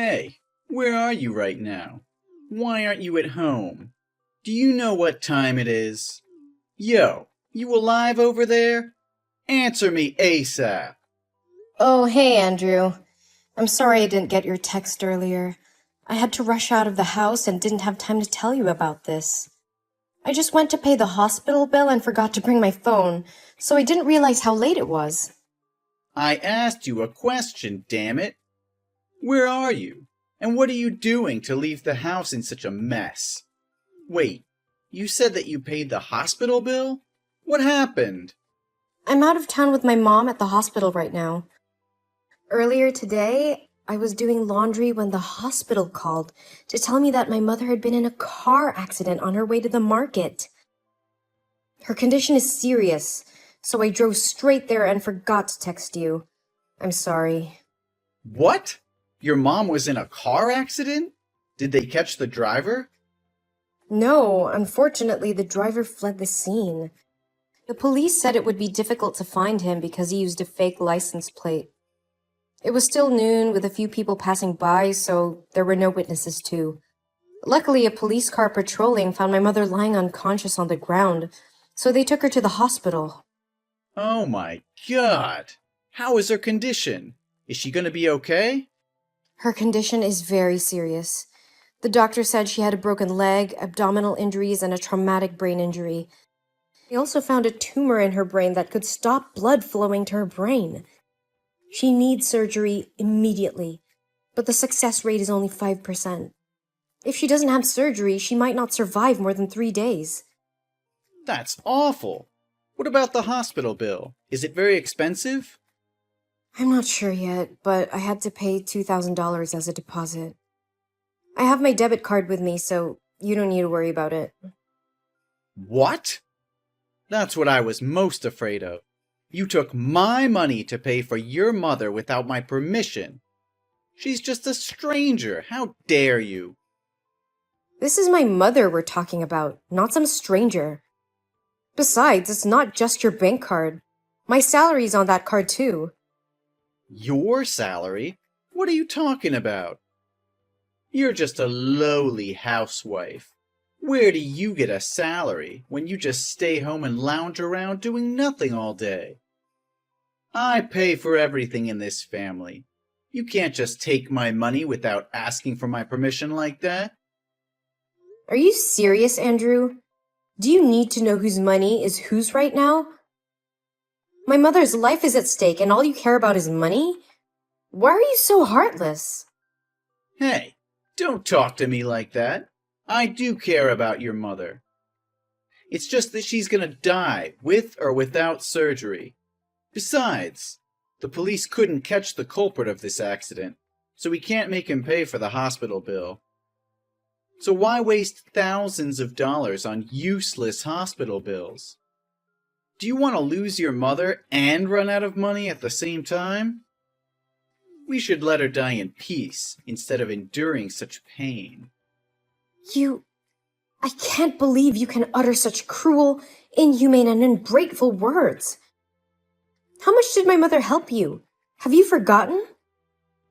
Hey, where are you right now? Why aren't you at home? Do you know what time it is? Yo, you alive over there? Answer me ASAP. Oh, hey, Andrew. I'm sorry I didn't get your text earlier. I had to rush out of the house and didn't have time to tell you about this. I just went to pay the hospital bill and forgot to bring my phone, so I didn't realize how late it was. I asked you a question, damn it. Where are you? And what are you doing to leave the house in such a mess? Wait, you said that you paid the hospital bill? What happened? I'm out of town with my mom at the hospital right now. Earlier today, I was doing laundry when the hospital called to tell me that my mother had been in a car accident on her way to the market. Her condition is serious, so I drove straight there and forgot to text you. I'm sorry. What? Your mom was in a car accident? Did they catch the driver? No, unfortunately, the driver fled the scene. The police said it would be difficult to find him because he used a fake license plate. It was still noon with a few people passing by, so there were no witnesses too. Luckily, a police car patrolling found my mother lying unconscious on the ground, so they took her to the hospital. Oh my God! How is her condition? Is she gonna be okay? Her condition is very serious. The doctor said she had a broken leg, abdominal injuries, and a traumatic brain injury. They also found a tumor in her brain that could stop blood flowing to her brain. She needs surgery immediately, but the success rate is only 5%. If she doesn't have surgery, she might not survive more than 3 days. That's awful. What about the hospital bill? Is it very expensive? I'm not sure yet, but I had to pay $2,000 as a deposit. I have my debit card with me, so you don't need to worry about it. What? That's what I was most afraid of. You took my money to pay for your mother without my permission. She's just a stranger. How dare you? This is my mother we're talking about, not some stranger. Besides, it's not just your bank card. My salary's on that card too. Your salary? What are you talking about? You're just a lowly housewife. Where do you get a salary when you just stay home and lounge around doing nothing all day? I pay for everything in this family. You can't just take my money without asking for my permission like that. Are you serious, Andrew? Do you need to know whose money is whose right now? My mother's life is at stake and all you care about is money? Why are you so heartless? Hey, don't talk to me like that. I do care about your mother. It's just that she's gonna die, with or without surgery. Besides, the police couldn't catch the culprit of this accident, so we can't make him pay for the hospital bill. So why waste thousands of dollars on useless hospital bills? Do you want to lose your mother and run out of money at the same time? We should let her die in peace instead of enduring such pain. I can't believe you can utter such cruel, inhumane, and ungrateful words. How much did my mother help you? Have you forgotten?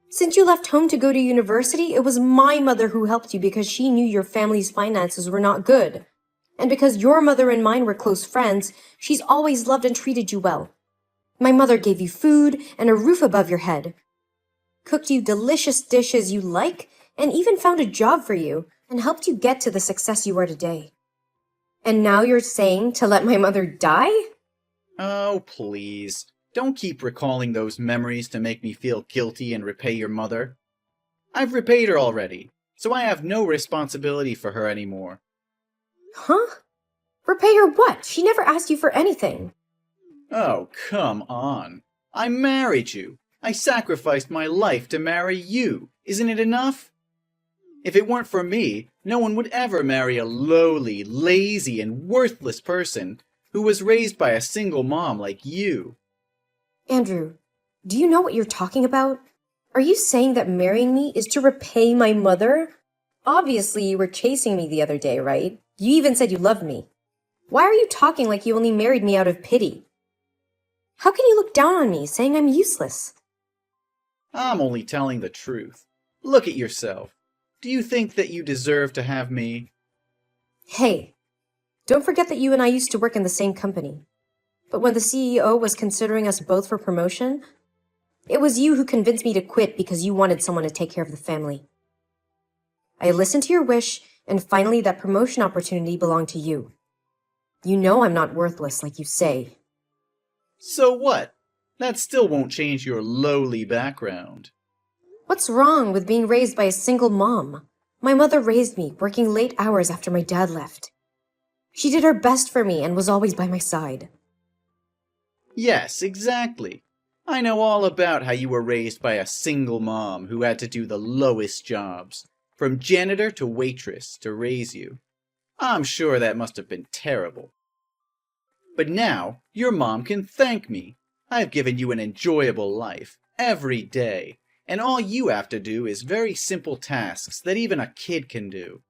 Since you left home to go to university, it was my mother who helped you because she knew your family's finances were not good. And because your mother and mine were close friends, she's always loved and treated you well. My mother gave you food and a roof above your head, cooked you delicious dishes you like, and even found a job for you, and helped you get to the success you are today. And now you're saying to let my mother die? Oh, please. Don't keep recalling those memories to make me feel guilty and repay your mother. I've repaid her already, so I have no responsibility for her anymore. Huh? Repay her what? She never asked you for anything. Oh, come on. I married you. I sacrificed my life to marry you. Isn't it enough? If it weren't for me, no one would ever marry a lowly, lazy, and worthless person who was raised by a single mom like you. Andrew, do you know what you're talking about? Are you saying that marrying me is to repay my mother? Obviously, you were chasing me the other day, right? You even said you loved me. Why are you talking like you only married me out of pity? How can you look down on me, saying I'm useless? I'm only telling the truth. Look at yourself. Do you think that you deserve to have me? Hey, don't forget that you and I used to work in the same company. But when the CEO was considering us both for promotion, it was you who convinced me to quit because you wanted someone to take care of the family. I listened to your wish, and finally that promotion opportunity belonged to you. You know I'm not worthless like you say. So what? That still won't change your lowly background. What's wrong with being raised by a single mom? My mother raised me, working late hours after my dad left. She did her best for me and was always by my side. Yes, exactly. I know all about how you were raised by a single mom who had to do the lowest jobs, from janitor to waitress, to raise you. I'm sure that must have been terrible. But now, your mom can thank me. I've given you an enjoyable life, every day, and all you have to do is very simple tasks that even a kid can do.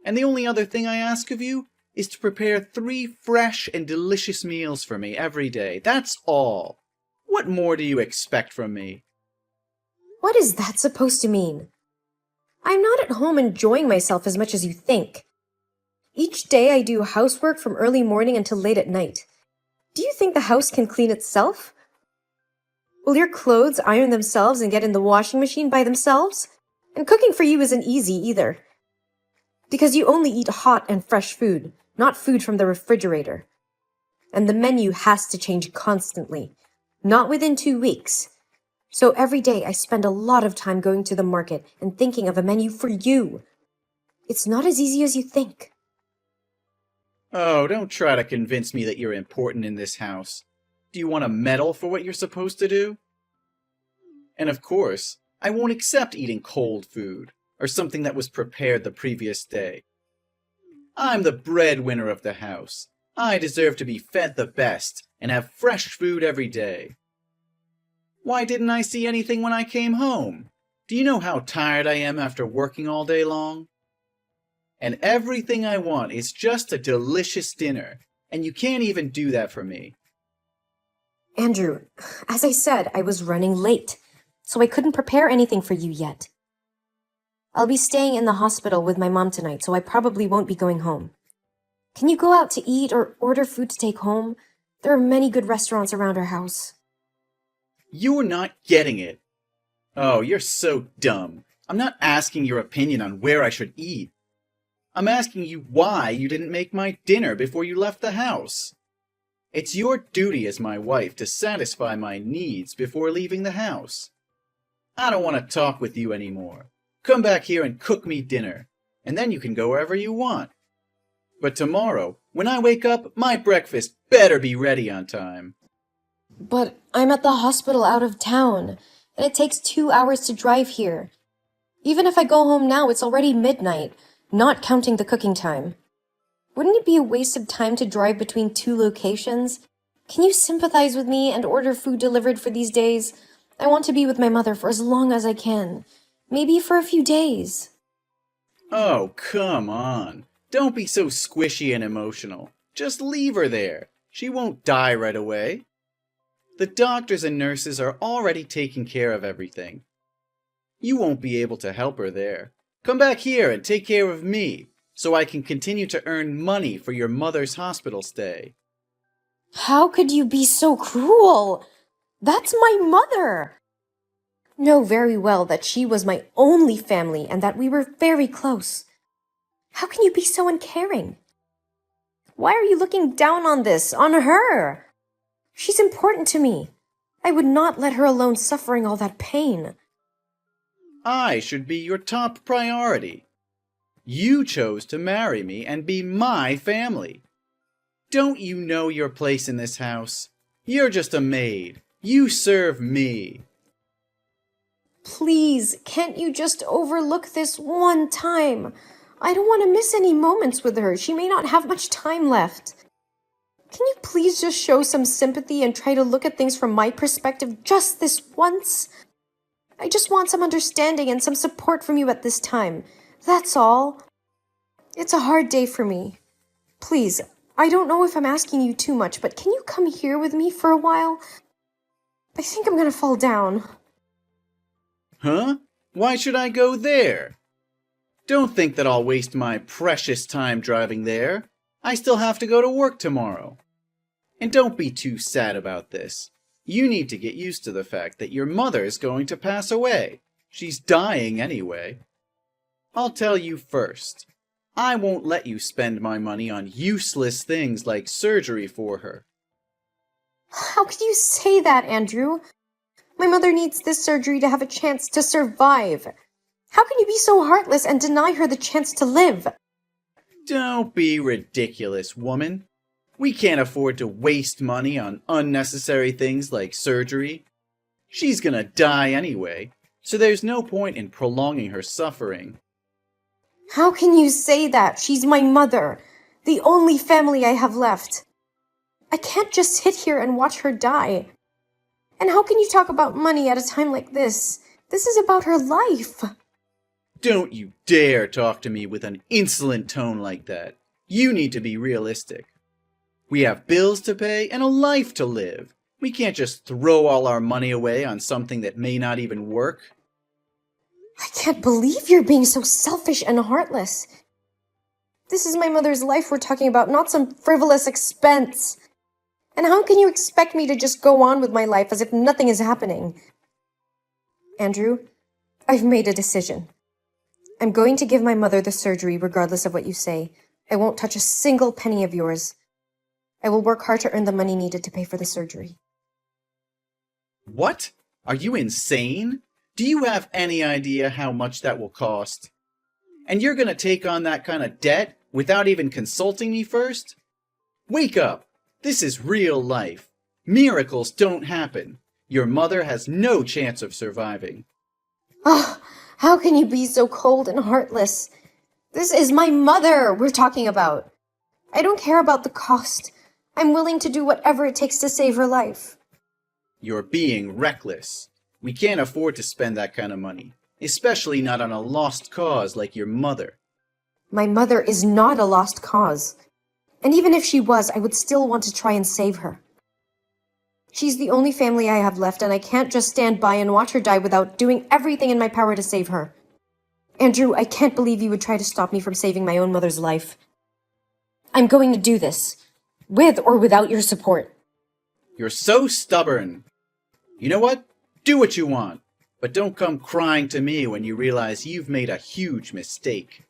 And the only other thing I ask of you is to prepare 3 fresh and delicious meals for me every day. That's all. What more do you expect from me? What is that supposed to mean? I'm not at home enjoying myself as much as you think. Each day I do housework from early morning until late at night. Do you think the house can clean itself? Will your clothes iron themselves and get in the washing machine by themselves? And cooking for you isn't easy either. Because you only eat hot and fresh food, not food from the refrigerator. And the menu has to change constantly, not within 2 weeks. So every day I spend a lot of time going to the market and thinking of a menu for you. It's not as easy as you think. Oh, don't try to convince me that you're important in this house. Do you want a medal for what you're supposed to do? And of course, I won't accept eating cold food, or something that was prepared the previous day. I'm the breadwinner of the house. I deserve to be fed the best, and have fresh food every day. Why didn't I see anything when I came home? Do you know how tired I am after working all day long? And everything I want is just a delicious dinner, and you can't even do that for me. Andrew, as I said, I was running late, so I couldn't prepare anything for you yet. I'll be staying in the hospital with my mom tonight, so I probably won't be going home. Can you go out to eat or order food to take home? There are many good restaurants around our house. You're not getting it. Oh, you're so dumb. I'm not asking your opinion on where I should eat. I'm asking you why you didn't make my dinner before you left the house. It's your duty as my wife to satisfy my needs before leaving the house. I don't want to talk with you anymore. Come back here and cook me dinner, and then you can go wherever you want. But tomorrow, when I wake up, my breakfast better be ready on time. But I'm at the hospital out of town, and it takes 2 hours to drive here. Even if I go home now, it's already midnight, not counting the cooking time. Wouldn't it be a waste of time to drive between 2 locations? Can you sympathize with me and order food delivered for these days? I want to be with my mother for as long as I can. Maybe for a few days. Oh, come on. Don't be so squishy and emotional. Just leave her there. She won't die right away. The doctors and nurses are already taking care of everything. You won't be able to help her there. Come back here and take care of me, so I can continue to earn money for your mother's hospital stay. How could you be so cruel? That's my mother! Know very well that she was my only family and that we were very close. How can you be so uncaring? Why are you looking down on this, on her? She's important to me. I would not let her alone suffering all that pain. I should be your top priority. You chose to marry me and be my family. Don't you know your place in this house? You're just a maid. You serve me. Please, can't you just overlook this one time? I don't want to miss any moments with her. She may not have much time left. Can you please just show some sympathy and try to look at things from my perspective just this once? I just want some understanding and some support from you at this time. That's all. It's a hard day for me. Please, I don't know if I'm asking you too much, but can you come here with me for a while? I think I'm gonna fall down. Huh? Why should I go there? Don't think that I'll waste my precious time driving there. I still have to go to work tomorrow. And don't be too sad about this. You need to get used to the fact that your mother is going to pass away. She's dying anyway. I'll tell you first. I won't let you spend my money on useless things like surgery for her. How could you say that, Andrew? My mother needs this surgery to have a chance to survive. How can you be so heartless and deny her the chance to live? Don't be ridiculous, woman. We can't afford to waste money on unnecessary things like surgery. She's gonna die anyway, so there's no point in prolonging her suffering. How can you say that? She's my mother, the only family I have left. I can't just sit here and watch her die. And how can you talk about money at a time like this? This is about her life. Don't you dare talk to me with an insolent tone like that. You need to be realistic. We have bills to pay and a life to live. We can't just throw all our money away on something that may not even work. I can't believe you're being so selfish and heartless. This is my mother's life we're talking about, not some frivolous expense. And how can you expect me to just go on with my life as if nothing is happening? Andrew, I've made a decision. I'm going to give my mother the surgery regardless of what you say. I won't touch a single penny of yours. I will work hard to earn the money needed to pay for the surgery. What? Are you insane? Do you have any idea how much that will cost? And you're gonna take on that kind of debt without even consulting me first? Wake up! This is real life. Miracles don't happen. Your mother has no chance of surviving. Oh, how can you be so cold and heartless? This is my mother we're talking about. I don't care about the cost. I'm willing to do whatever it takes to save her life. You're being reckless. We can't afford to spend that kind of money, especially not on a lost cause like your mother. My mother is not a lost cause. And even if she was, I would still want to try and save her. She's the only family I have left, and I can't just stand by and watch her die without doing everything in my power to save her. Andrew, I can't believe you would try to stop me from saving my own mother's life. I'm going to do this, with or without your support. You're so stubborn. You know what? Do what you want, but don't come crying to me when you realize you've made a huge mistake.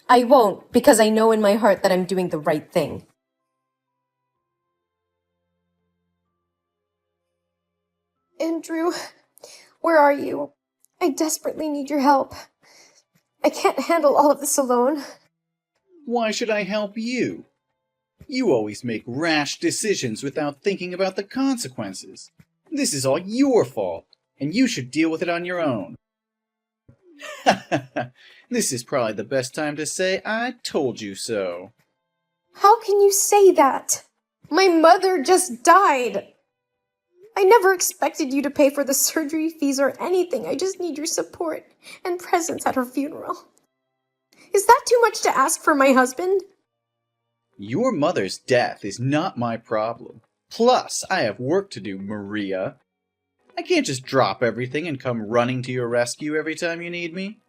I won't, because I know in my heart that I'm doing the right thing. Andrew, where are you? I desperately need your help. I can't handle all of this alone. Why should I help you? You always make rash decisions without thinking about the consequences. This is all your fault, and you should deal with it on your own. This is probably the best time to say I told you so. How can you say that? My mother just died. I never expected you to pay for the surgery fees or anything. I just need your support and presence at her funeral. Is that too much to ask for my husband? Your mother's death is not my problem. Plus, I have work to do, Maria. I can't just drop everything and come running to your rescue every time you need me.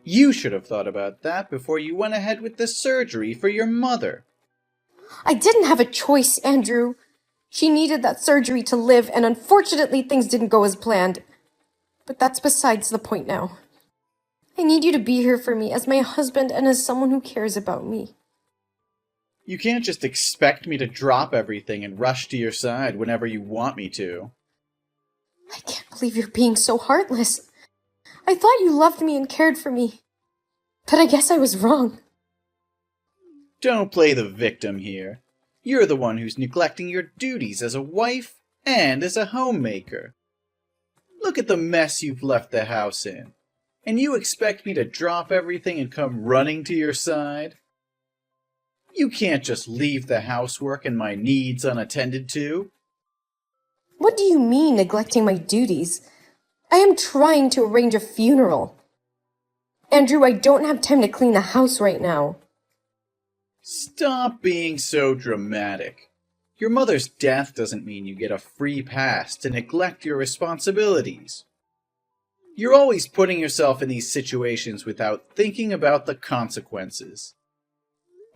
You should have thought about that before you went ahead with the surgery for your mother. I didn't have a choice, Andrew. She needed that surgery to live, and unfortunately things didn't go as planned. But that's besides the point now. I need you to be here for me as my husband and as someone who cares about me. You can't just expect me to drop everything and rush to your side whenever you want me to. I can't believe you're being so heartless. I thought you loved me and cared for me. But I guess I was wrong. Don't play the victim here. You're the one who's neglecting your duties as a wife and as a homemaker. Look at the mess you've left the house in. And you expect me to drop everything and come running to your side? You can't just leave the housework and my needs unattended to. What do you mean, neglecting my duties? I am trying to arrange a funeral. Andrew, I don't have time to clean the house right now. Stop being so dramatic. Your mother's death doesn't mean you get a free pass to neglect your responsibilities. You're always putting yourself in these situations without thinking about the consequences.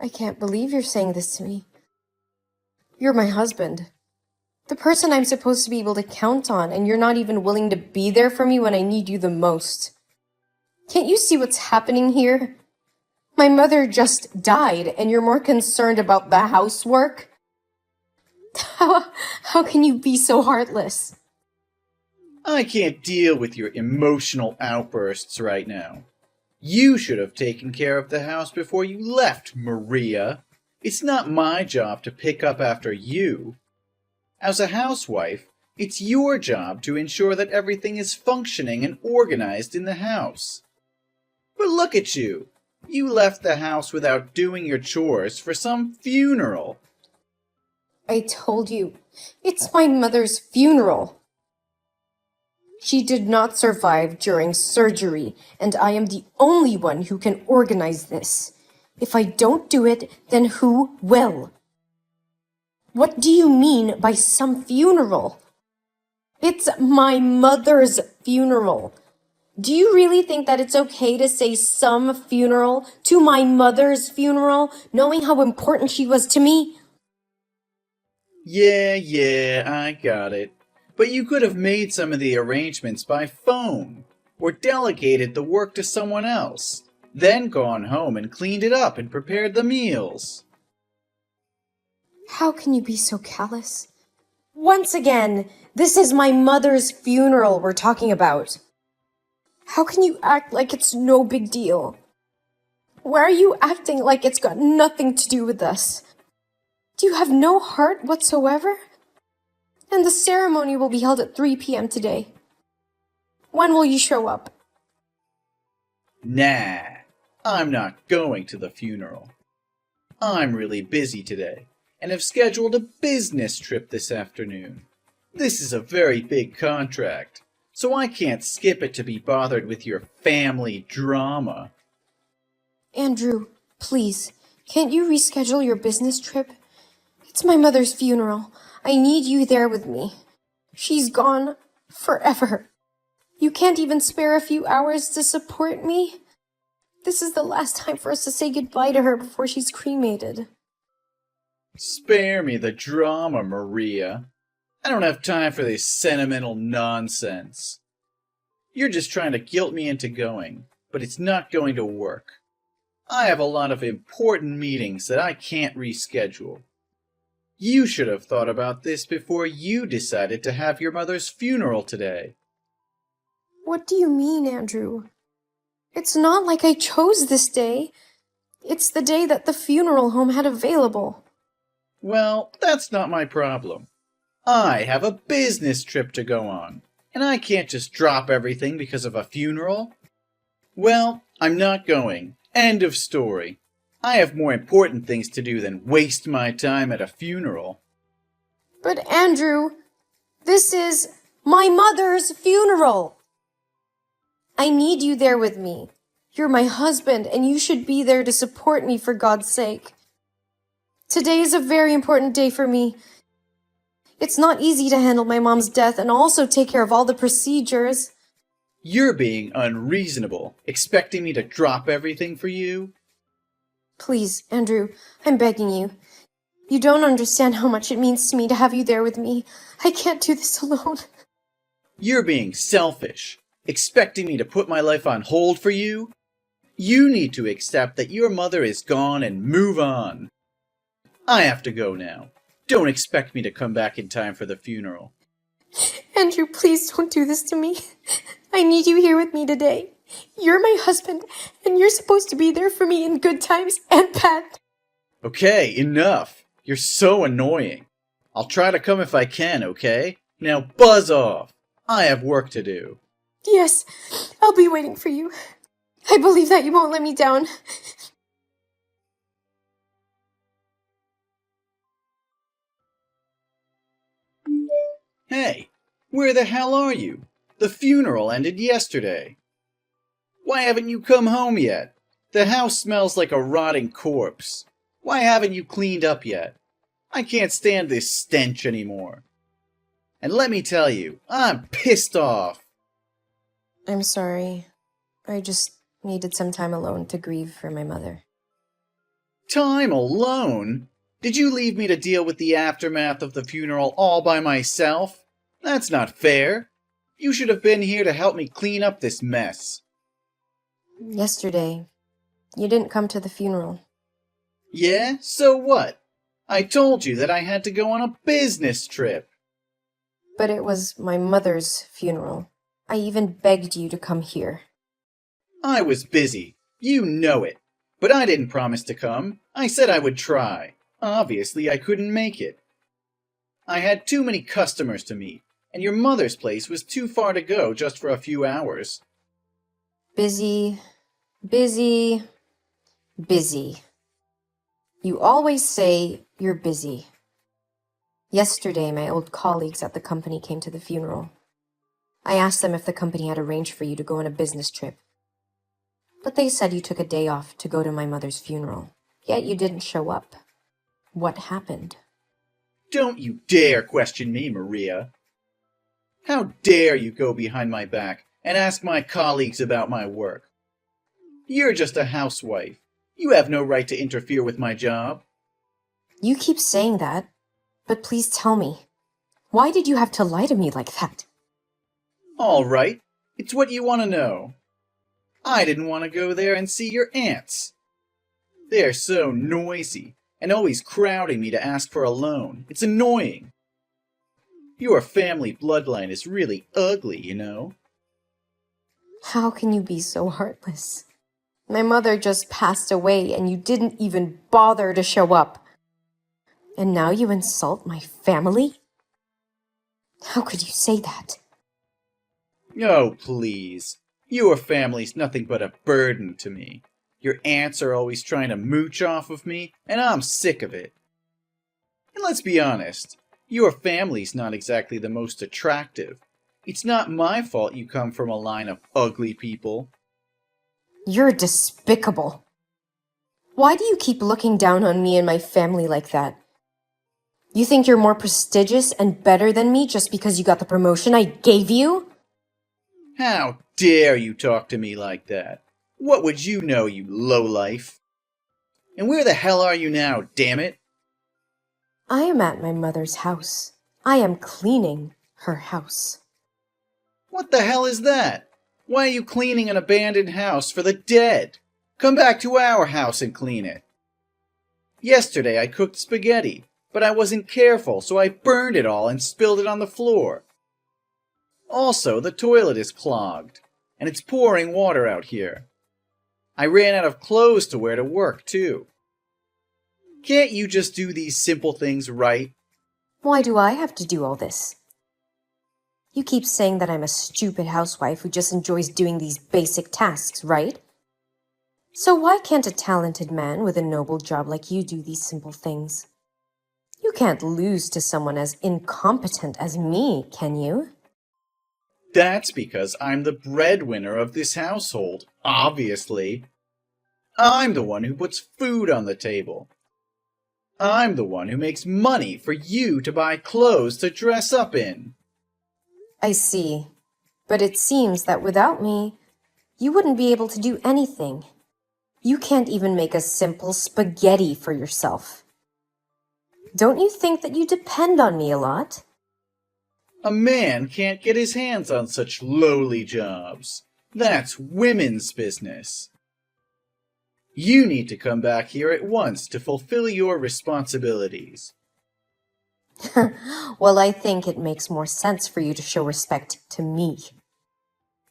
I can't believe you're saying this to me. You're my husband. The person I'm supposed to be able to count on, and you're not even willing to be there for me when I need you the most. Can't you see what's happening here? My mother just died, and you're more concerned about the housework? How can you be so heartless? I can't deal with your emotional outbursts right now. You should have taken care of the house before you left, Maria. It's not my job to pick up after you. As a housewife, it's your job to ensure that everything is functioning and organized in the house. But look at you. You left the house without doing your chores for some funeral. I told you, it's my mother's funeral. She did not survive during surgery, and I am the only one who can organize this. If I don't do it, then who will? What do you mean by some funeral? It's my mother's funeral. Do you really think that it's okay to say some funeral to my mother's funeral, knowing how important she was to me? Yeah, I got it. But you could have made some of the arrangements by phone, or delegated the work to someone else, then gone home and cleaned it up and prepared the meals. How can you be so callous? Once again, this is my mother's funeral we're talking about. How can you act like it's no big deal? Why are you acting like it's got nothing to do with us? Do you have no heart whatsoever? And the ceremony will be held at 3 p.m. today. When will you show up? Nah, I'm not going to the funeral. I'm really busy today, and have scheduled a business trip this afternoon. This is a very big contract, so I can't skip it to be bothered with your family drama. Andrew, please, can't you reschedule your business trip? It's my mother's funeral. I need you there with me. She's gone forever. You can't even spare a few hours to support me? This is the last time for us to say goodbye to her before she's cremated. Spare me the drama, Maria. I don't have time for this sentimental nonsense. You're just trying to guilt me into going, but it's not going to work. I have a lot of important meetings that I can't reschedule. You should have thought about this before you decided to have your mother's funeral today. What do you mean, Andrew? It's not like I chose this day. It's the day that the funeral home had available. Well, that's not my problem. I have a business trip to go on, and I can't just drop everything because of a funeral. Well, I'm not going. End of story. I have more important things to do than waste my time at a funeral. But Andrew, this is my mother's funeral. I need you there with me. You're my husband, and you should be there to support me for God's sake. Today is a very important day for me. It's not easy to handle my mom's death and also take care of all the procedures. You're being unreasonable, expecting me to drop everything for you? Please, Andrew, I'm begging you. You don't understand how much it means to me to have you there with me. I can't do this alone. You're being selfish, expecting me to put my life on hold for you? You need to accept that your mother is gone and move on. I have to go now. Don't expect me to come back in time for the funeral. Andrew, please don't do this to me. I need you here with me today. You're my husband, and you're supposed to be there for me in good times and bad. Okay, enough. You're so annoying. I'll try to come if I can, okay? Now buzz off. I have work to do. Yes, I'll be waiting for you. I believe that you won't let me down. Hey, where the hell are you? The funeral ended yesterday. Why haven't you come home yet? The house smells like a rotting corpse. Why haven't you cleaned up yet? I can't stand this stench anymore. And let me tell you, I'm pissed off. I'm sorry. I just needed some time alone to grieve for my mother. Time alone? Did you leave me to deal with the aftermath of the funeral all by myself? That's not fair. You should have been here to help me clean up this mess. Yesterday, you didn't come to the funeral. Yeah? So what? I told you that I had to go on a business trip. But it was my mother's funeral. I even begged you to come here. I was busy. You know it. But I didn't promise to come. I said I would try. Obviously, I couldn't make it. I had too many customers to meet, and your mother's place was too far to go just for a few hours. Busy, busy, busy. You always say you're busy. Yesterday, my old colleagues at the company came to the funeral. I asked them if the company had arranged for you to go on a business trip. But they said you took a day off to go to my mother's funeral, yet you didn't show up. What happened? Don't you dare question me, Maria. How dare you go behind my back and ask my colleagues about my work? You're just a housewife. You have no right to interfere with my job. You keep saying that, but please tell me, why did you have to lie to me like that? All right, it's what you want to know. I didn't want to go there and see your aunts. They're so noisy and always crowding me to ask for a loan. It's annoying. Your family bloodline is really ugly, you know. How can you be so heartless? My mother just passed away and you didn't even bother to show up. And now you insult my family? How could you say that? Oh, please. Your family's nothing but a burden to me. Your aunts are always trying to mooch off of me, and I'm sick of it. And let's be honest, your family's not exactly the most attractive. It's not my fault you come from a line of ugly people. You're despicable. Why do you keep looking down on me and my family like that? You think you're more prestigious and better than me just because you got the promotion I gave you? How dare you talk to me like that? What would you know, you lowlife? And where the hell are you now, damn it? I am at my mother's house. I am cleaning her house. What the hell is that? Why are you cleaning an abandoned house for the dead? Come back to our house and clean it. Yesterday I cooked spaghetti, but I wasn't careful, so I burned it all and spilled it on the floor. Also, the toilet is clogged, and it's pouring water out here. I ran out of clothes to wear to work, too. Can't you just do these simple things right? Why do I have to do all this? You keep saying that I'm a stupid housewife who just enjoys doing these basic tasks, right? So why can't a talented man with a noble job like you do these simple things? You can't lose to someone as incompetent as me, can you? That's because I'm the breadwinner of this household, obviously. I'm the one who puts food on the table. I'm the one who makes money for you to buy clothes to dress up in. I see. But it seems that without me, you wouldn't be able to do anything. You can't even make a simple spaghetti for yourself. Don't you think that you depend on me a lot? A man can't get his hands on such lowly jobs. That's women's business. You need to come back here at once to fulfill your responsibilities. Well, I think it makes more sense for you to show respect to me.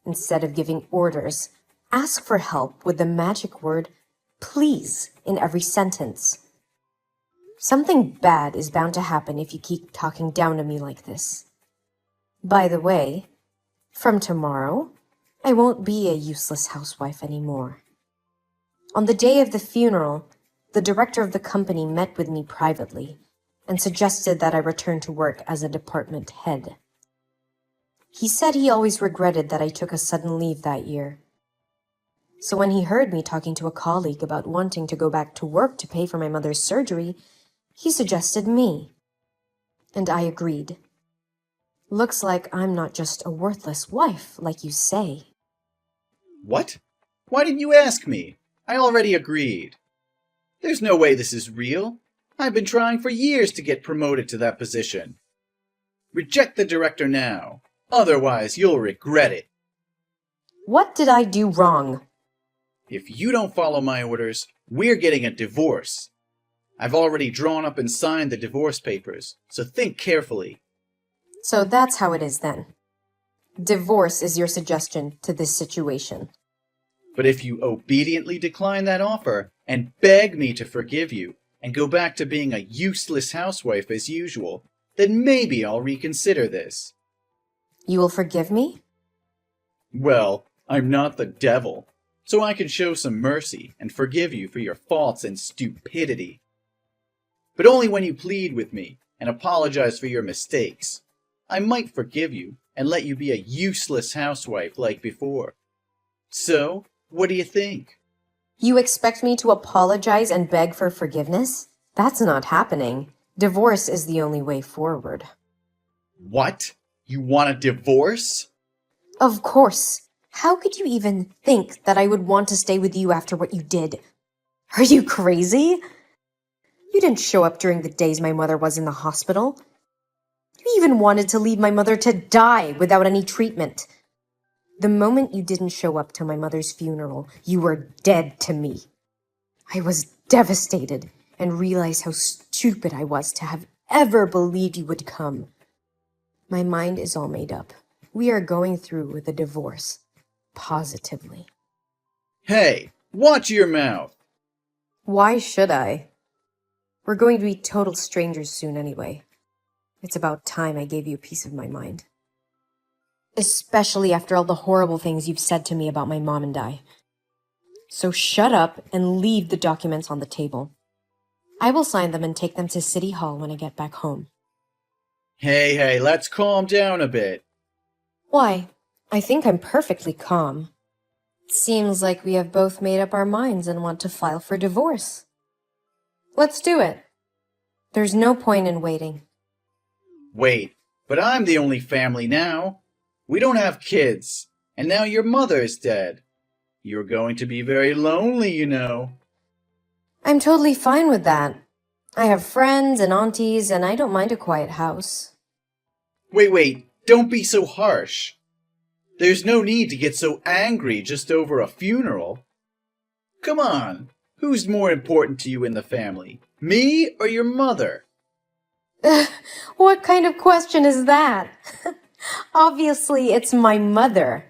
Instead of giving orders, ask for help with the magic word, please, in every sentence. Something bad is bound to happen if you keep talking down to me like this. By the way, from tomorrow, I won't be a useless housewife anymore. On the day of the funeral, the director of the company met with me privately and suggested that I return to work as a department head. He said he always regretted that I took a sudden leave that year. So when he heard me talking to a colleague about wanting to go back to work to pay for my mother's surgery, he suggested me. And I agreed. Looks like I'm not just a worthless wife, like you say. What? Why didn't you ask me? I already agreed. There's no way this is real. I've been trying for years to get promoted to that position. Reject the director now. Otherwise, you'll regret it. What did I do wrong? If you don't follow my orders, we're getting a divorce. I've already drawn up and signed the divorce papers, so think carefully. So that's how it is then. Divorce is your suggestion to this situation. But if you obediently decline that offer and beg me to forgive you and go back to being a useless housewife as usual, then maybe I'll reconsider this. You will forgive me? Well, I'm not the devil, so I can show some mercy and forgive you for your faults and stupidity. But only when you plead with me and apologize for your mistakes. I might forgive you and let you be a useless housewife like before. So, what do you think? You expect me to apologize and beg for forgiveness? That's not happening. Divorce is the only way forward. What? You want a divorce? Of course. How could you even think that I would want to stay with you after what you did? Are you crazy? You didn't show up during the days my mother was in the hospital. You even wanted to leave my mother to die without any treatment. The moment you didn't show up to my mother's funeral, you were dead to me. I was devastated and realized how stupid I was to have ever believed you would come. My mind is all made up. We are going through with a divorce. Positively. Hey, watch your mouth! Why should I? We're going to be total strangers soon anyway. It's about time I gave you a piece of my mind. Especially after all the horrible things you've said to me about my mom and I. So shut up and leave the documents on the table. I will sign them and take them to City Hall when I get back home. Hey, let's calm down a bit. Why? I think I'm perfectly calm. It seems like we have both made up our minds and want to file for divorce. Let's do it. There's no point in waiting. Wait, but I'm the only family now. We don't have kids, and now your mother is dead. You're going to be very lonely, you know. I'm totally fine with that. I have friends and aunties, and I don't mind a quiet house. Wait, don't be so harsh. There's no need to get so angry just over a funeral. Come on, who's more important to you in the family, me or your mother? What kind of question is that? Obviously, it's my mother.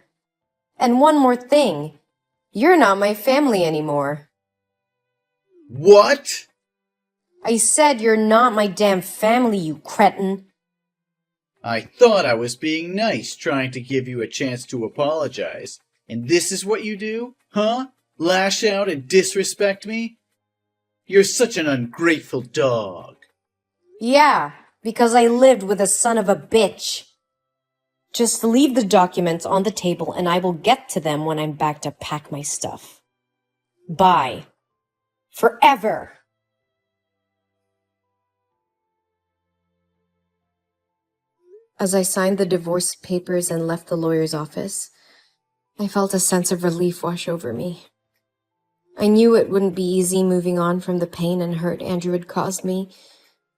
And one more thing. You're not my family anymore. What? I said you're not my damn family, you cretin. I thought I was being nice, trying to give you a chance to apologize. And this is what you do? Huh? Lash out and disrespect me? You're such an ungrateful dog. Yeah, because I lived with a son of a bitch. Just leave the documents on the table and I will get to them when I'm back to pack my stuff. Bye. Forever. As I signed the divorce papers and left the lawyer's office, I felt a sense of relief wash over me. I knew it wouldn't be easy moving on from the pain and hurt Andrew had caused me,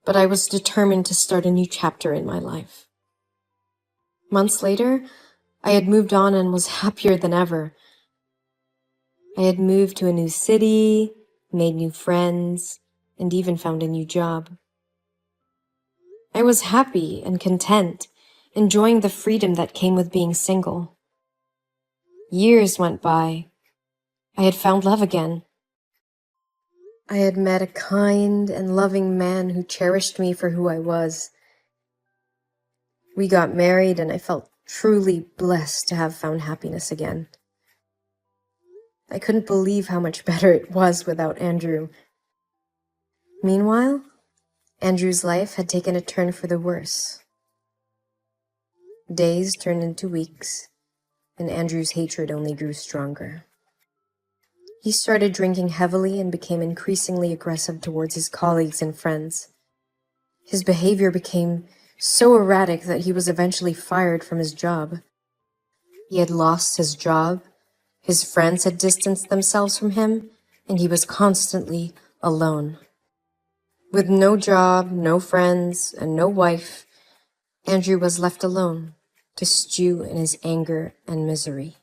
but I was determined to start a new chapter in my life. Months later, I had moved on and was happier than ever. I had moved to a new city, made new friends, and even found a new job. I was happy and content, enjoying the freedom that came with being single. Years went by. I had found love again. I had met a kind and loving man who cherished me for who I was. We got married and I felt truly blessed to have found happiness again. I couldn't believe how much better it was without Andrew. Meanwhile, Andrew's life had taken a turn for the worse. Days turned into weeks, and Andrew's hatred only grew stronger. He started drinking heavily and became increasingly aggressive towards his colleagues and friends. His behavior became so erratic that he was eventually fired from his job. He had lost his job, His friends had distanced themselves from him, and he was constantly alone. With no job, no friends, and no wife, Andrew was left alone to stew in his anger and misery.